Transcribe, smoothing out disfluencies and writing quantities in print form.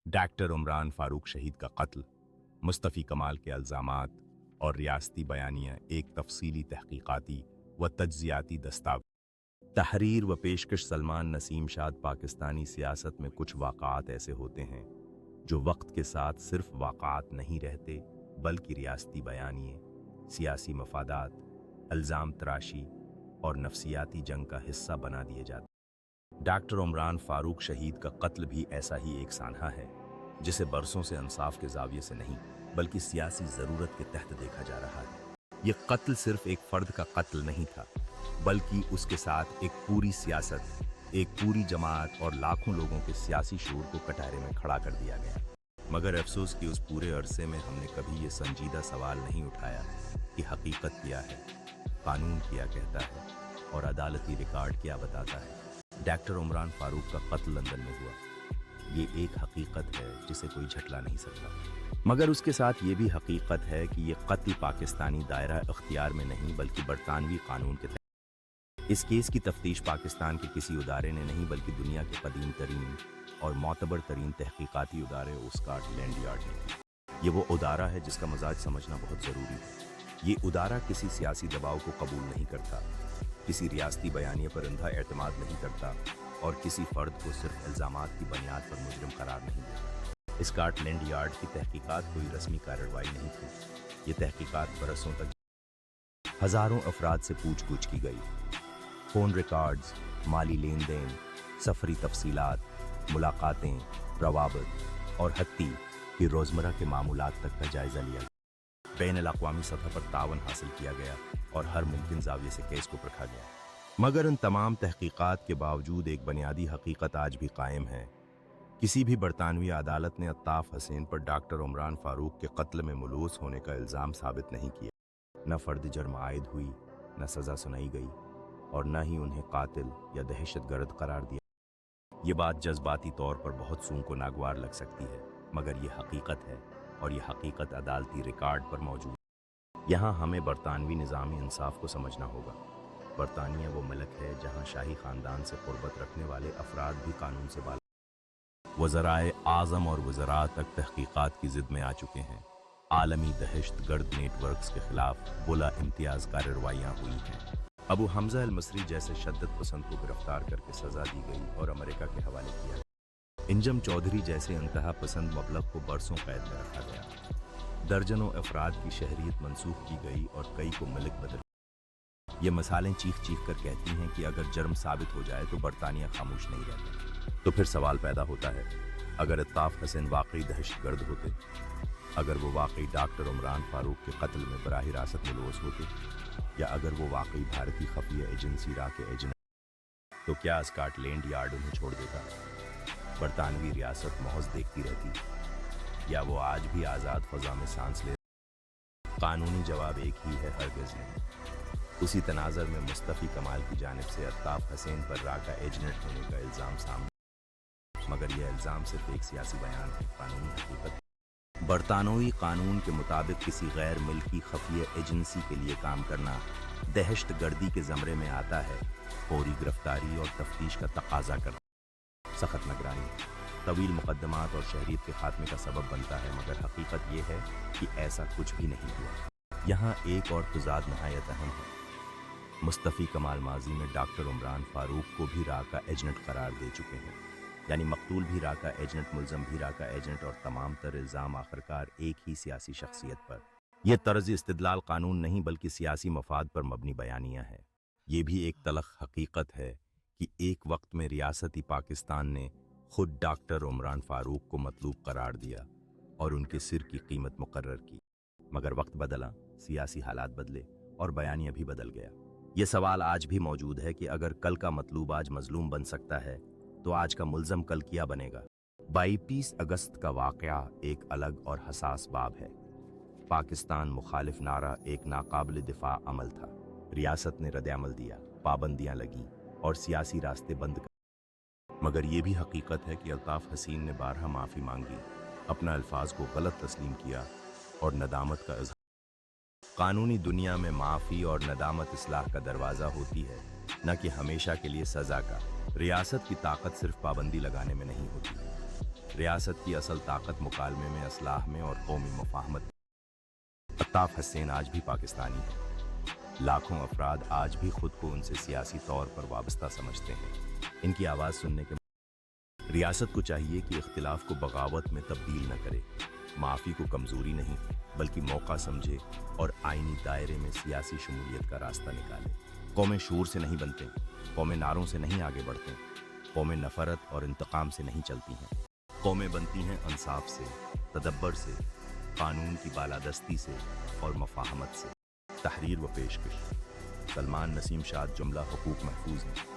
Doctor Umran Farooq शहीद का कत्ल, मुस्तफ़ी कमाल के इल्ज़ामात और रियासती बयानियाँ एक तफसीली तहकीकाती व तज्ज़ियाती दस्तावेज़। तहरीर व पेशकश सलमान नसीम शाद। पाकिस्तानी सियासत में कुछ वाक़ात ऐसे होते हैं जो वक्त के साथ सिर्फ वाक़ात नहीं रहते बल्कि रियासती बयानिए, सियासी मफादात, इल्ज़ाम तराशी और नफसियाती जंग का हिस्सा बना दिए जाते हैं। डॉक्टर उमरान फारूक शहीद का कत्ल भी ऐसा ही एक सानहा है जिसे बरसों से इंसाफ के जाविये से नहीं बल्कि सियासी ज़रूरत के तहत देखा जा रहा है। ये कत्ल सिर्फ एक फ़र्द का कत्ल नहीं था बल्कि उसके साथ एक पूरी सियासत, एक पूरी जमात और लाखों लोगों के सियासी शूर को कटारे में खड़ा कर दिया गया। मगर अफसोस कि उस पूरे अरसे में हमने कभी ये संजीदा सवाल नहीं उठाया कि हकीकत क्या है, कानून क्या कहता है और अदालती रिकॉर्ड क्या बताता है। डॉक्टर उमरान फारूक का कत्ल लंदन में हुआ, ये एक हकीकत है जिसे कोई झटला नहीं सकता। मगर उसके साथ ये भी हकीकत है कि ये कत्ल पाकिस्तानी दायरा इख्तियार में नहीं बल्कि बरतानवी कानून के तहत। इस केस की तफ्तीश पाकिस्तान के किसी उदारे ने नहीं बल्कि दुनिया के कदीम तरीन और मोतबर तरीन तहकीकाती उदारे स्कॉटलैंड यार्ड ने। ये वो उदारा है जिसका मजाज समझना बहुत ज़रूरी है। ये उदारा किसी सियासी दबाव को कबूल नहीं करता, किसी रियासती बयानिए पर अंधा एतमाद नहीं करता और किसी फ़र्द को सिर्फ इल्ज़ामात की बुनियाद पर मुजरिम करार नहीं देता। स्कॉटलैंड यार्ड की तहकीकात कोई रस्मी कार्रवाई नहीं थी। ये तहकीकात बरसों तक हज़ारों अफराद से पूछ-गछ की गई। फ़ोन रिकॉर्ड्स, माली लेन देन, सफरी तफसीलात, मुलाकातें, रवाबत और हत्ती कि रोज़मर्रा के मामूलात तक का जायज़ा लिया गया। बैन-अल-अक़वामी सतह पर तावन हासिल किया गया और हर मुमकिन ज़ाविये से केस को परखा गया। मगर इन तमाम तहकीकात के बावजूद एक बुनियादी हकीकत आज भी कायम है। किसी भी बरतानवी अदालत ने अत्ताफ़ हसीन पर डॉक्टर उमरान फारूक के कत्ल में मुलूस होने का इल्ज़ाम साबित नहीं किया। न फ़र्द जुर्म आयद हुई, न सज़ा सुनाई गई और न ही उन्हें कातिल या दहशतगर्द करार दिया। ये बात जज्बाती तौर पर बहुत सूं को नागवार लग सकती है, मगर ये हकीकत है और ये हकीकत अदालती रिकॉर्ड पर मौजूद है। यहाँ हमें बरतानवी निज़ामी इंसाफ को समझना होगा। बरतानिया वो मुल्क है जहाँ शाही ख़ानदान से क़ुर्बत रखने वाले अफराद भी कानून से बाला। वज़राए आज़म और वज़रा तक तहकीकात की ज़िद में आ चुके हैं। आलमी दहशतगर्द नेटवर्क्स के ख़िलाफ़ बुला इम्तियाज़ कार्रवाइयाँ हुई हैं। अबू हमज़ा अल मसरी जैसे शद्दत पसंद को गिरफ्तार करके सज़ा दी गई और अमेरिका के हवाले किया गया। इंजम चौधरी जैसे इंतहा पसंद मबलग को बरसों कैद में रखा गया। दर्जनों अफराद की शहरियत मनसूख की गई और कई को मलिक बदल। ये मसालें चीख चीख कर कहती हैं कि अगर जुर्म साबित हो जाए तो बरतानिया खामोश नहीं रहता। तो फिर सवाल पैदा होता है, अगर अत्ताफ़ हसीन वाकई दहशतगर्द होते, अगर वो वाकई डॉक्टर उमरान फारूक के कत्ल में बराह रास्त मुलव्वस होते, या अगर वो वाकई भारतीय खफिया एजेंसी रा के एजेंट, तो क्या स्कॉटलैंड यार्ड उन्हें छोड़ देता? बरतानवी रियासत महज देखती रहती या वो आज भी आज़ाद फ़ज़ा में सांस ले? कानूनी जवाब एक ही है, हरगिज़ नहीं। उसी तनाज़र में मुस्तफ़ी कमाल की जानिब से अत्ताफ़ हसीन पर राका एजेंट होने का इल्ज़ाम सामने, मगर यह इल्ज़ाम सिर्फ एक सियासी बयान है, कानूनी हकीकत। बरतानवी कानून के मुताबिक किसी गैर मिल्की खफिया एजेंसी के लिए काम करना दहशतगर्दी के ज़मरे में आता है। फौरी गिरफ्तारी और तफ्तीश का तकाजा करना सख्त निगरानी, तवील मुकदमात और शहरियत के खात्मे का सबब बनता है। मगर हकीकत यह है कि ऐसा कुछ भी नहीं हुआ। यहाँ एक और तज़ाद नहायत अहम है। मुस्तफ़ी कमाल माजी में डॉक्टर उमरान फारूक को भी राका एजेंट करार दे चुके हैं, यानी मकतूल भी राका एजेंट, मुलज़म भी राका एजेंट और तमाम तर इल्ज़ाम आखिरकार एक ही सियासी शख्सियत पर। यह तर्ज़ इस्तिदलाल कानून नहीं बल्कि सियासी मफाद पर मबनी बयानियाँ है। ये भी एक तलख़ हकीकत है कि एक वक्त में रियासती पाकिस्तान ने खुद डॉक्टर उमरान फारूक को मतलूब करार दिया और उनके सिर की कीमत मुकर्रर की। मगर वक्त बदला, सियासी हालात बदले और बयानिया भी बदल गया। ये सवाल आज भी मौजूद है कि अगर कल का मतलूब आज मजलूम बन सकता है तो आज का मुल्ज़म कल क्या बनेगा? 22 अगस्त का वाक़या एक अलग और हसास बाब है। पाकिस्तान मुखालिफ नारा एक नाकाबिल दिफा अमल था। रियासत ने रद्द-ए-अमल दिया, पाबंदियाँ लगी और सियासी रास्ते बंद कर। मगर ये भी हकीकत है कि अल्ताफ़ हसीन ने बारहा माफ़ी मांगी, अपना अल्फाज को गलत तस्लीम किया और नदामत का इज़हार। कानूनी दुनिया में माफ़ी और नदामत इस्लाह का दरवाज़ा होती है, न कि हमेशा के लिए सज़ा का। रियासत की ताकत सिर्फ पाबंदी लगाने में नहीं होती, ریاست کی اصل طاقت مکالمے میں، اصلاح میں اور قومی مفاہمت میں۔ الطاف حسین آج بھی پاکستانی ہیں۔ لاکھوں افراد آج بھی خود کو ان سے سیاسی طور پر وابستہ سمجھتے ہیں۔ ان کی آواز سننے کے ریاست کو چاہیے کہ اختلاف کو بغاوت میں تبدیل نہ کرے، معافی کو کمزوری نہیں بلکہ موقع سمجھے اور آئینی دائرے میں سیاسی شمولیت کا راستہ نکالے۔ قومیں شور سے نہیں بنتے، قومیں نعروں سے نہیں آگے بڑھتے، قومیں نفرت اور انتقام سے نہیں چلتی ہیں۔ قومیں بنتی ہیں انصاف سے، تدبر سے، قانون کی بالادستی سے اور مفاہمت سے۔ تحریر و پیشکش: سلمان نسیم شاد، جملہ حقوق محفوظ ہیں۔